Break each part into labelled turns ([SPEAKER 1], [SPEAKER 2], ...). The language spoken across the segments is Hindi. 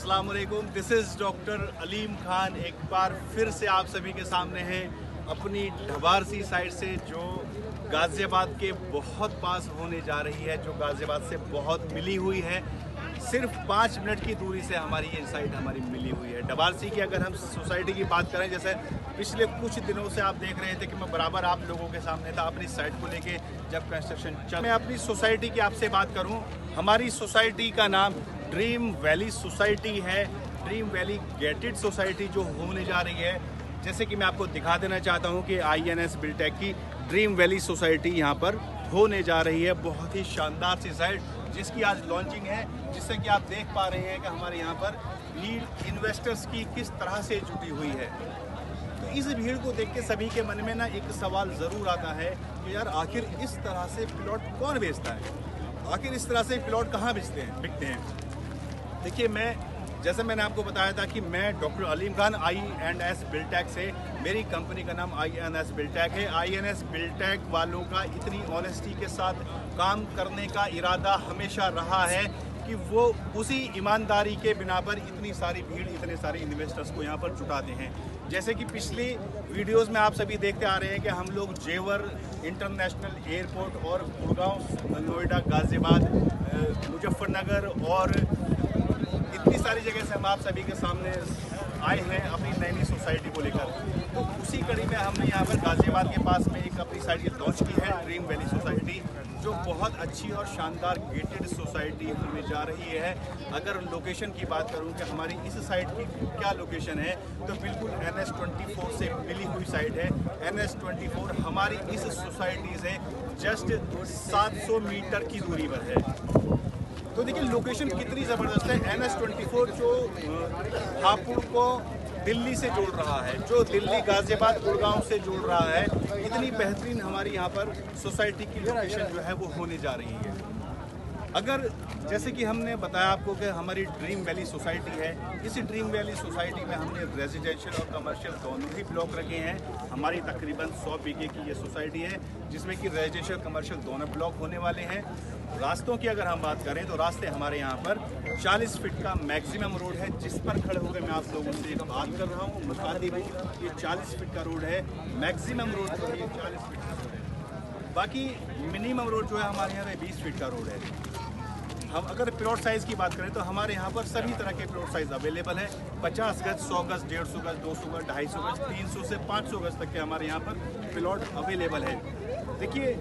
[SPEAKER 1] अस्सलाम वालेकुम, this is doctor Aleem Khan. एक बार फिर से आप सभी के सामने है अपनी ढबारसी साइड से, जो गाज़ियाबाद के बहुत पास होने जा रही है, जो गाज़ियाबाद से बहुत मिली हुई है। सिर्फ 5 मिनट की दूरी से हमारी ये साइट हमारी मिली हुई है। ढबारसी की अगर हम सोसाइटी की बात करें, जैसे पिछले कुछ दिनों से आप देख रहे थे कि मैं बराबर आप लोगों के सामने था अपनी साइट को लेके, जब कंस्ट्रक्शन चल। मैं अपनी सोसाइटी की आपसे बात करूं, हमारी सोसाइटी का नाम ड्रीम वैली सोसाइटी है। ड्रीम वैली गेटेड सोसाइटी जो होने जा रही है, जैसे कि मैं आपको दिखा देना चाहता हूं कि INS बिल्टेक की ड्रीम वैली सोसाइटी यहां पर होने जा रही है। बहुत ही शानदार सी साइट जिसकी आज लॉन्चिंग है, जिससे कि आप देख पा रहे हैं कि हमारे यहाँ पर भीड़ इन्वेस्टर्स की किस तरह से जुटी हुई है। तो इस भीड़ को देख के सभी के मन में ना एक सवाल ज़रूर आता है कि यार आखिर इस तरह से प्लॉट कौन बेचता है, आखिर इस तरह से प्लॉट कहाँ बिकते हैं। देखिए, जैसे मैंने आपको बताया था कि मैं doctor Aleem Khan INS Biltech से, मेरी कंपनी का नाम INS बिल्टेक है। INS बिल्टेक वालों का इतनी ऑनेस्टी के साथ काम करने का इरादा हमेशा रहा है कि वो उसी ईमानदारी के बिना पर इतनी सारी भीड़, इतने सारे इन्वेस्टर्स को यहाँ पर जुटाते हैं। जैसे कि पिछली वीडियोस में आप सभी देखते आ रहे हैं कि हम लोग जेवर इंटरनेशनल एयरपोर्ट और गुड़गांव, नोएडा, गाज़ियाबाद, मुजफ्फरनगर और इतनी सारी जगह से हम आप सभी के सामने आए हैं अपनी नई सोसाइटी को लेकर। तो उसी कड़ी में हमने यहाँ पर गाज़ियाबाद के पास में एक अपनी साइट लॉन्च की है, ड्रीम वैली सोसाइटी, जो बहुत अच्छी और शानदार गेटेड सोसाइटी होने जा रही है। अगर लोकेशन की बात करूँ कि हमारी इस साइट की क्या लोकेशन है, तो बिल्कुल NH24 से मिली हुई साइट है। NH24 हमारी इस सोसाइटी से जस्ट 700 मीटर की दूरी पर है। तो देखिए लोकेशन कितनी ज़बरदस्त है। NH24 जो हापुड़ को दिल्ली से जोड़ रहा है, जो दिल्ली, गाज़ियाबाद, गुड़गांव से जोड़ रहा है, इतनी बेहतरीन हमारी यहाँ पर सोसाइटी की लोकेशन जो है वो होने जा रही है। अगर जैसे कि हमने बताया आपको कि हमारी ड्रीम वैली सोसाइटी है, इसी ड्रीम वैली सोसाइटी में हमने रेजिडेंशियल और कमर्शियल दोनों ही ब्लॉक रखे हैं। हमारी तकरीबन 100 बीघे की ये सोसाइटी है, जिसमें कि रेजिडेंशियल कमर्शियल दोनों ब्लॉक होने वाले हैं। रास्तों की अगर हम बात करें तो रास्ते हमारे यहाँ पर 40 फीट का मैक्सिमम रोड है, जिस पर खड़े होकर मैं आप लोगों से एक बात कर रहा हूँ। मुस्कादी भाई, ये 40 फीट का रोड है, मैक्सिमम रोड जो है 40 फीट का रोड है। बाकी मिनिमम रोड जो है हमारे यहाँ पे 20 फीट का रोड है। हम अगर प्लॉट साइज़ की बात करें तो हमारे यहाँ पर सभी तरह के प्लॉट साइज़ अवेलेबल है। 50 गज, 100 गज, 150 गज, 200 गज, 250 गज, 300 से 500 गज तक के हमारे यहाँ पर प्लॉट अवेलेबल है। देखिए,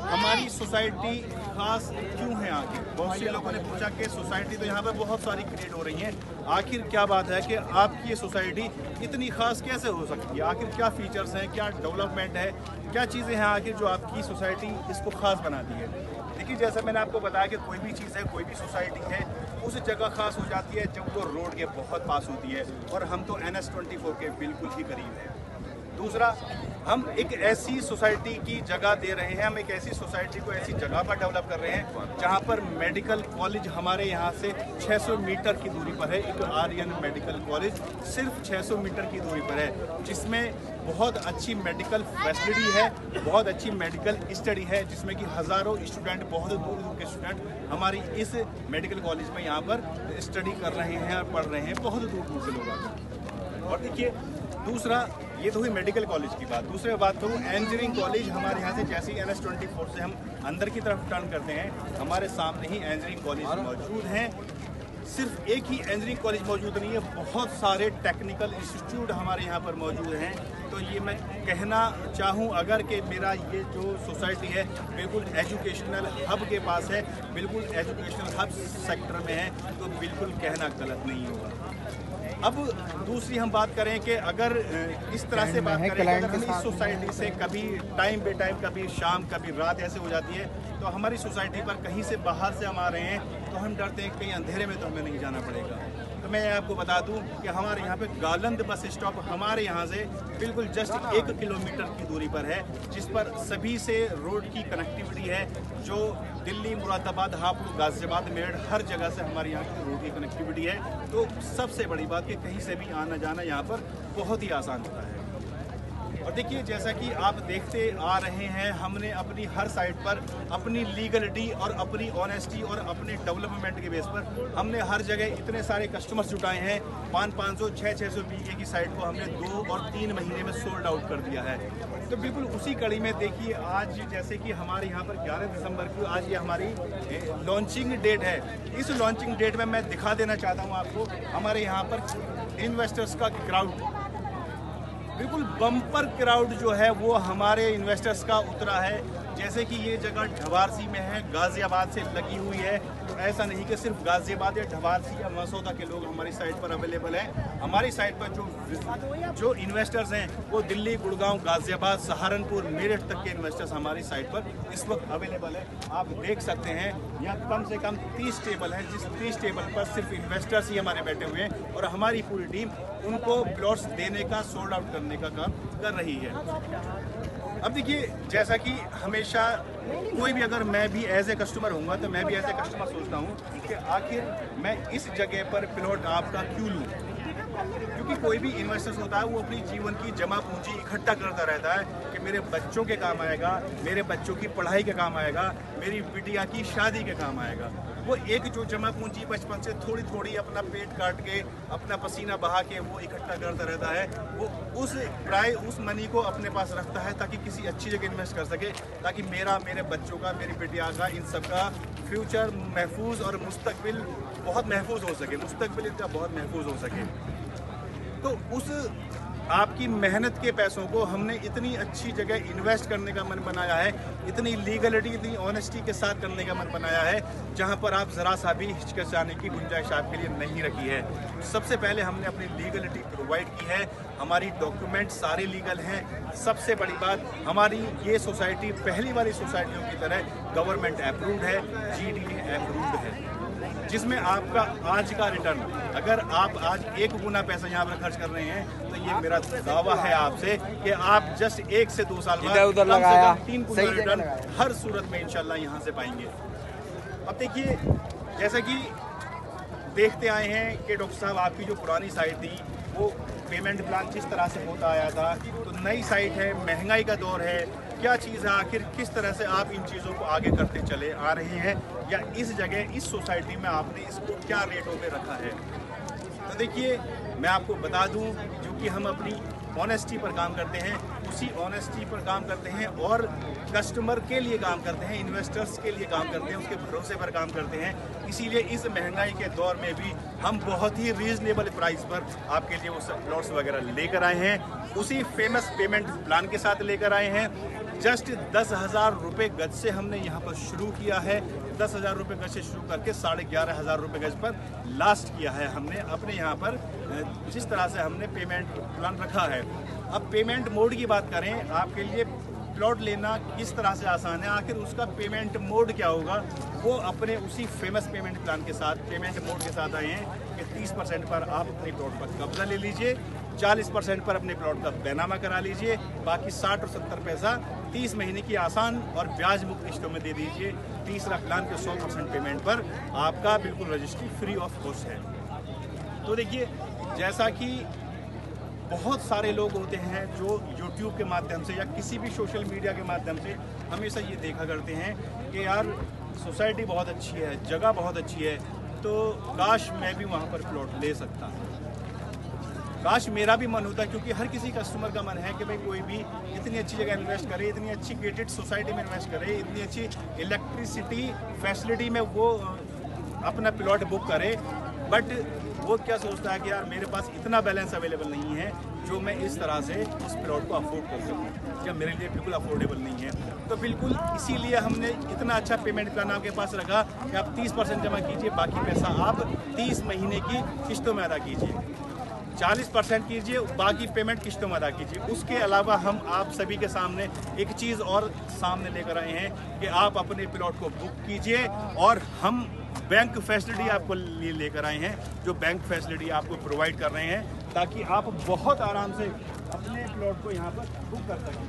[SPEAKER 1] हमारी सोसाइटी खास क्यों है आखिर? बहुत से लोगों ने पूछा कि सोसाइटी तो यहाँ पर बहुत सारी क्रिएट हो रही हैं, आखिर क्या बात है कि आपकी ये सोसाइटी इतनी खास कैसे हो सकती है? आखिर क्या फीचर्स हैं, क्या डेवलपमेंट है, क्या चीज़ें हैं आखिर जो आपकी सोसाइटी इसको खास बनाती है? देखिए, जैसा मैंने आपको बताया कि कोई भी चीज़ है, कोई भी सोसाइटी है, उस जगह खास हो जाती है जब वो रोड के बहुत पास होती है, और हम तो NH24 के बिल्कुल ही करीब हैं। दूसरा, हम एक ऐसी सोसाइटी की जगह दे रहे हैं, हम एक ऐसी सोसाइटी को ऐसी जगह पर डेवलप कर रहे हैं जहां पर मेडिकल कॉलेज हमारे यहां से 600 मीटर की दूरी पर है। एक आर्यन मेडिकल कॉलेज सिर्फ 600 मीटर की दूरी पर है, जिसमें बहुत अच्छी मेडिकल फैसिलिटी है, बहुत अच्छी मेडिकल स्टडी है, जिसमें कि हज़ारों स्टूडेंट, बहुत दूर दूर के स्टूडेंट हमारी इस मेडिकल कॉलेज में यहाँ पर स्टडी कर रहे हैं और पढ़ रहे हैं, बहुत दूर दूर से लोग आकर। और देखिए, दूसरा, ये तो हुई मेडिकल कॉलेज की बात। दूसरी बात करूँ, इंजीनियरिंग कॉलेज हमारे यहाँ से जैसे ही NH24 से हम अंदर की तरफ टर्न करते हैं, हमारे सामने ही इंजीनियरिंग कॉलेज मौजूद हैं। सिर्फ एक ही इंजीनियरिंग कॉलेज मौजूद नहीं है, बहुत सारे टेक्निकल इंस्टीट्यूट हमारे यहाँ पर मौजूद हैं। तो ये मैं कहना चाहूँ अगर कि मेरा ये जो सोसाइटी है बिल्कुल एजुकेशनल हब के पास है, बिल्कुल एजुकेशनल हब सेक्टर में है, तो बिल्कुल कहना गलत नहीं होगा। अब दूसरी हम बात करें कि अगर इस तरह से बात करें, अगर हम इस सोसाइटी से कभी टाइम बे टाइम, कभी शाम, कभी रात ऐसे हो जाती है, तो हमारी सोसाइटी पर कहीं से बाहर से हम आ रहे हैं तो हम डरते हैं कहीं अंधेरे में तो हमें नहीं जाना पड़ेगा। तो मैं आपको बता दूं कि हमारे यहाँ पे गालंद बस स्टॉप हमारे यहाँ से बिल्कुल जस्ट 1 किलोमीटर की दूरी पर है, जिस पर सभी से रोड की कनेक्टिविटी है, जो दिल्ली, मुरादाबाद, हापुड़, गाज़ियाबाद, मेरठ, हर जगह से हमारे यहाँ की रोड की कनेक्टिविटी है। तो सबसे बड़ी बात कि कहीं से भी आना जाना यहाँ पर बहुत ही आसान होता है। और देखिए, जैसा कि आप देखते आ रहे हैं, हमने अपनी हर साइड पर अपनी लीगलिटी और अपनी ऑनेस्टी और अपने डेवलपमेंट के बेस पर हमने हर जगह इतने सारे कस्टमर्स जुटाए हैं। 500, 600 बीघे की साइड को हमने 2 और 3 महीने में सोल्ड आउट कर दिया है। तो बिल्कुल उसी कड़ी में देखिए, आज जैसे कि हमारे यहाँ पर 11 दिसंबर की आज ये हमारी लॉन्चिंग डेट है। इस लॉन्चिंग डेट में मैं दिखा देना चाहता हूँ आपको हमारे यहाँ पर इन्वेस्टर्स का क्राउड, बिल्कुल बम्पर क्राउड जो है वो हमारे इन्वेस्टर्स का उतरा है। जैसे कि ये जगह ढवारसी में है, गाजियाबाद से लगी हुई है। तो ऐसा नहीं कि सिर्फ गाजियाबाद या ढवारसी या मसौदा के लोग हमारी साइट पर अवेलेबल हैं। हमारी साइट पर जो इन्वेस्टर्स हैं वो दिल्ली, गुड़गांव, गाजियाबाद, सहारनपुर, मेरठ तक के इन्वेस्टर्स हमारी साइट पर इस वक्त अवेलेबल है। आप देख सकते हैं यहाँ कम से कम 30 टेबल हैं, जिस 30 टेबल पर सिर्फ इन्वेस्टर्स ही हमारे बैठे हुए हैं और हमारी पूरी टीम उनको प्लॉट्स देने का, सोल्ड आउट करने का काम कर रही है। अब देखिए, जैसा कि हमेशा कोई भी, अगर मैं भी एज ए कस्टमर होऊंगा तो मैं भी एज ए कस्टमर सोचता हूँ कि आखिर मैं इस जगह पर प्लॉट आपका क्यों लूँ। क्योंकि कोई भी इन्वेस्टर्स होता है वो अपनी जीवन की जमा पूंजी इकट्ठा करता रहता है कि मेरे बच्चों के काम आएगा, मेरे बच्चों की पढ़ाई के काम आएगा, मेरी बिटिया की शादी के काम आएगा। वो एक जो जमा पूंजी बचपन से थोड़ी थोड़ी अपना पेट काट के, अपना पसीना बहा के वो इकट्ठा करता रहता है, वो उस मनी को अपने पास रखता है ताकि किसी अच्छी जगह इन्वेस्ट कर सके, ताकि मेरे बच्चों का, मेरी बिटिया का, इन सब का फ्यूचर महफूज और मुस्तकबिल बहुत महफूज हो सके, मुस्तकबिल इनका बहुत महफूज हो सके। तो उस आपकी मेहनत के पैसों को हमने इतनी अच्छी जगह इन्वेस्ट करने का मन बनाया है, इतनी लीगलिटी, इतनी ऑनेस्टी के साथ करने का मन बनाया है, जहां पर आप ज़रा सा भी हिचकिचाने की गुंजाइश आपके लिए नहीं रखी है। सबसे पहले हमने अपनी लीगलिटी प्रोवाइड की है, हमारी डॉक्यूमेंट सारे लीगल हैं। सबसे बड़ी बात, हमारी ये सोसाइटी पहली वाली सोसाइटियों की तरह गवर्नमेंट अप्रूव्ड है, GDA अप्रूव्ड है, जिसमें आपका आज का रिटर्न, अगर आप आज 1 गुना पैसा यहाँ पर खर्च कर रहे हैं तो ये मेरा दावा है आपसे कि आप जस्ट 1 से 2 साल बाद कम से कम 3 गुना रिटर्न हर सूरत में इंशाल्लाह यहाँ से पाएंगे। अब देखिए, जैसा कि देखते आए हैं कि डॉक्टर साहब, आपकी जो पुरानी साइट थी वो पेमेंट प्लान जिस तरह से होता आया था, तो नई साइट है, महंगाई का दौर है, क्या चीज़ है, आखिर किस तरह से आप इन चीज़ों को आगे करते चले आ रहे हैं, या इस जगह इस सोसाइटी में आपने इसको क्या रेटों पे रखा है। तो देखिए, मैं आपको बता दूं, जो कि हम अपनी ऑनेस्टी पर काम करते हैं, उसी ऑनेस्टी पर काम करते हैं और कस्टमर के लिए काम करते हैं, इन्वेस्टर्स के लिए काम करते हैं, उसके भरोसे पर काम करते हैं। इसीलिए इस महंगाई के दौर में भी हम बहुत ही रीजनेबल प्राइस पर आपके लिए वो सब प्लॉट्स वगैरह लेकर आए हैं, उसी फेमस पेमेंट प्लान के साथ लेकर आए हैं। जस्ट 10,000 रुपये गज से हमने यहाँ पर शुरू किया है, 10,000 रुपये गज से शुरू करके 11,500 रुपये गज पर लास्ट किया है हमने अपने यहाँ पर, जिस तरह से हमने पेमेंट प्लान रखा है। अब पेमेंट मोड की बात करें, आपके लिए प्लॉट लेना किस तरह से आसान है, आखिर उसका पेमेंट मोड क्या होगा, वो अपने उसी फेमस पेमेंट प्लान के साथ, पेमेंट मोड के साथ आए हैं कि 30% पर आप अपने प्लॉट पर कब्जा ले लीजिए, 40% पर अपने प्लॉट का बैनामा करा लीजिए, बाकी 60 और 70 पैसा 30 महीने की आसान और ब्याज मुक्त किस्तों में दे दीजिए। तीसरा प्लान के 100% पेमेंट पर आपका बिल्कुल रजिस्ट्री फ्री ऑफ कॉस्ट है। तो देखिए, जैसा कि बहुत सारे लोग होते हैं जो YouTube के माध्यम से या किसी भी सोशल मीडिया के माध्यम से हमेशा ये देखा करते हैं कि यार सोसाइटी बहुत अच्छी है, जगह बहुत अच्छी है, तो काश मैं भी वहाँ पर प्लॉट ले सकता। काश मेरा भी मन होता, क्योंकि हर किसी कस्टमर का मन है कि भाई कोई भी इतनी अच्छी जगह इन्वेस्ट करे, इतनी अच्छी गेटेड सोसाइटी में इन्वेस्ट करे, इतनी अच्छी इलेक्ट्रिसिटी फैसिलिटी में वो अपना प्लॉट बुक करे। बट वो क्या सोचता है कि यार मेरे पास इतना बैलेंस अवेलेबल नहीं है जो मैं इस तरह से इस प्लॉट को अफोर्ड कर सकूँ, या मेरे लिए बिल्कुल अफोर्डेबल नहीं है। तो बिल्कुल इसीलिए हमने इतना अच्छा पेमेंट प्लान आपके पास रखा कि आप 30% जमा कीजिए, बाकी पैसा आप 30 महीने की किस्तों में अदा कीजिए, 40% कीजिए, बाकी पेमेंट किस्तों में अदा कीजिए। उसके अलावा हम आप सभी के सामने एक चीज़ और सामने लेकर आए हैं कि आप अपने प्लॉट को बुक कीजिए और हम बैंक फैसिलिटी आपको लिए लेकर आए हैं, जो बैंक फैसिलिटी आपको प्रोवाइड कर रहे हैं ताकि आप बहुत आराम से अपने प्लॉट को यहाँ पर बुक कर सकें।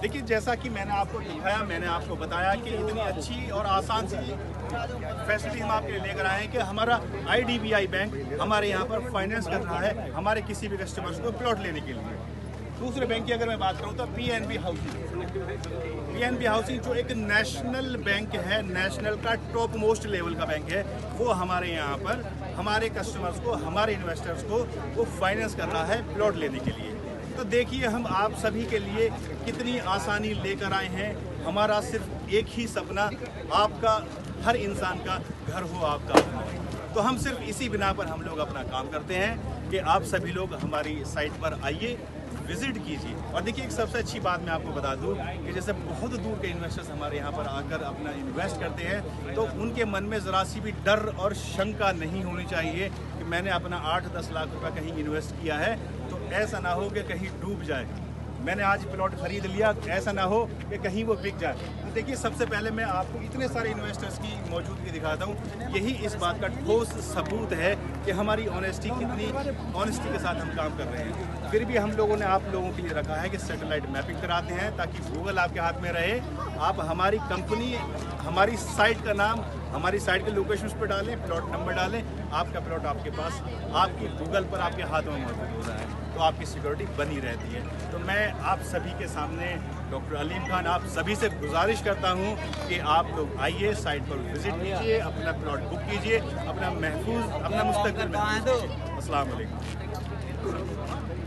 [SPEAKER 1] देखिए, जैसा कि मैंने आपको दिखाया, मैंने आपको बताया कि इतनी अच्छी और आसान सी फैसिलिटी हम आपके लिए लेकर आए हैं कि हमारा IDBI बैंक हमारे यहाँ पर फाइनेंस कर रहा है हमारे किसी भी कस्टमर्स को प्लॉट लेने के लिए। दूसरे बैंक की अगर मैं बात करूँ तो PNB हाउसिंग जो एक नेशनल बैंक है, नेशनल का टॉप मोस्ट लेवल का बैंक है, वो हमारे यहाँ पर हमारे कस्टमर्स को, हमारे इन्वेस्टर्स को वो फाइनेंस कर रहा है प्लॉट लेने के लिए। तो देखिए, हम आप सभी के लिए कितनी आसानी लेकर आए हैं। हमारा सिर्फ एक ही सपना, आपका, हर इंसान का घर हो आपका अपना। तो हम सिर्फ इसी बिना पर हम लोग अपना काम करते हैं कि आप सभी लोग हमारी साइट पर आइए, विजिट कीजिए। और देखिए, एक सबसे अच्छी बात मैं आपको बता दूं कि जैसे बहुत दूर के इन्वेस्टर्स हमारे यहाँ पर आकर अपना इन्वेस्ट करते हैं, तो उनके मन में ज़रा सी भी डर और शंका नहीं होनी चाहिए कि मैंने अपना 8-10 लाख रुपया कहीं इन्वेस्ट किया है तो ऐसा ना हो कि कहीं डूब जाए। मैंने आज प्लॉट खरीद लिया, ऐसा ना हो कि कहीं वो बिक जाए। तो देखिए, सबसे पहले मैं आपको इतने सारे इन्वेस्टर्स की मौजूदगी दिखाता हूँ। यही इस बात का ठोस सबूत है कि हमारी ऑनेस्टी कितनी ऑनेस्टी के साथ हम काम कर रहे हैं। फिर भी हम लोगों ने आप लोगों के लिए रखा है कि सैटेलाइट मैपिंग कराते हैं ताकि गूगल आपके हाथ में रहे। आप हमारी कंपनी, हमारी साइट का नाम, हमारी साइट के लोकेशन पर डालें, प्लॉट नंबर डालें, आपका प्लॉट आपके पास, आपकी गूगल पर आपके हाथ में मौजूद हो रहा है, तो आपकी सिक्योरिटी बनी रहती है। तो मैं आप सभी के सामने डॉक्टर अलीम खान आप सभी से गुजारिश करता हूं कि आप लोग आइए, साइट पर विजिट कीजिए, अपना प्लॉट बुक कीजिए, अपना महफूज, अपना मुस्तकबिल महफूज कीजिए। अस्सलाम वालेकुम।